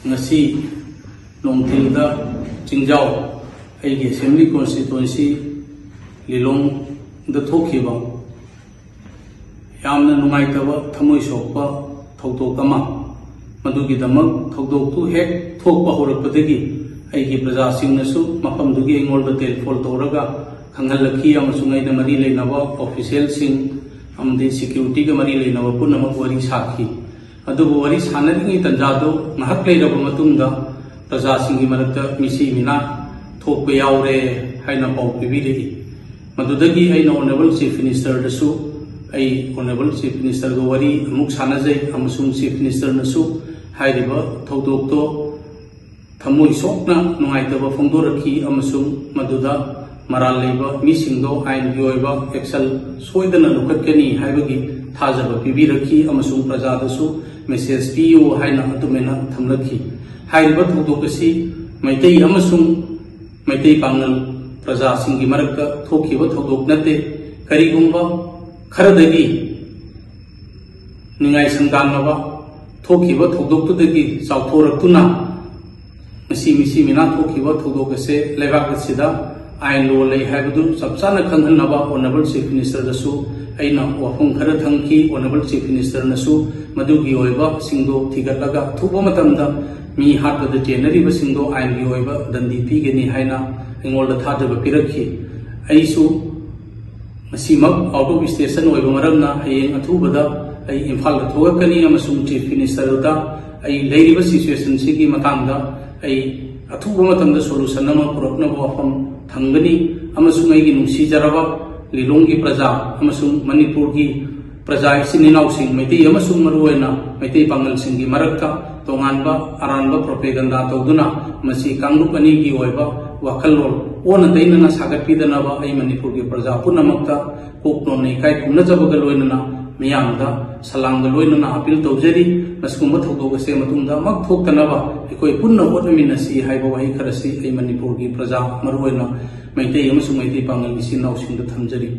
ngasi nongthilda Chingjau aigi assembly constituency Lilong da thokhiba yamna nungaitaba thamoi sokpa thokdok ama madugi damak thokdok tu hek thokpa horakpadagi aigi praja singnasu mafamdugi engolda telphol toraga khangalakhi amasungai na mari leinaba official sing amdi security ga mari leinaba punamak wari sakhi adubu wari sanadingi tanjado ngahak leiraba matungda praja singi marakta misi mina thokpa yaure haina pau pibiri madudagi aina honorable chief minister dasu ai honorable chief minister go wari amuk sanajai amasung chief minister nasu hairiba thodok to thamoi sokna nungaitaba phongdorakhi amasung maduda maral leiba misingdo ain gioiba excel soidana lukatkani haibagi thajaba pibirakhi amasung praja dasu message piu haina atumena thamlakhi hairiba thodok asi maitei amasung maitei pangal praja singi marakta thokhiba thodok nate karigumba kharadagi ningai sangdanaba thokhiba thodok tudagi chawthoraktuna misi mina thokhiba thodok ase lebak sida ain lo lei haibadu sabchana khanghanaba honorable chief minister dasu aina wafung khara thangki honorable chief minister nasu madugi oiba singdo thigalaga thuba matamda mi hatbada tenariba singdo ain gi oiba dandi pigeni haina engolda thajaba pirakhi aisu masimak out of station oiba maramna hayeng athubada ai imphal da thogakani amasung chief minister da ai leiriba situation sigi matangda ai athuba matamda solution ama purakna wafam thangani amasung ai gi nungsi jaraba Lilonggi praja amasung Manipur gi praja isininaw sing maitei amasung maruena maitei pangal singi marakta tonganba aranba propaganda tawduna masi kanglup ani gi oiba wakallol ona dainana sagatpidanaba ai Manipur gi praja punamakta kokno nei kai thumna jabaga loinana miyamda salangga loinana appeal tawjari maskumba thokdoga se matungda mak thoktanaba ekoi punna hotnaminasi haiba wahi kharasi ai Manipur gi praja maruena maitei amasung maitei pangal isininaw singda thamjari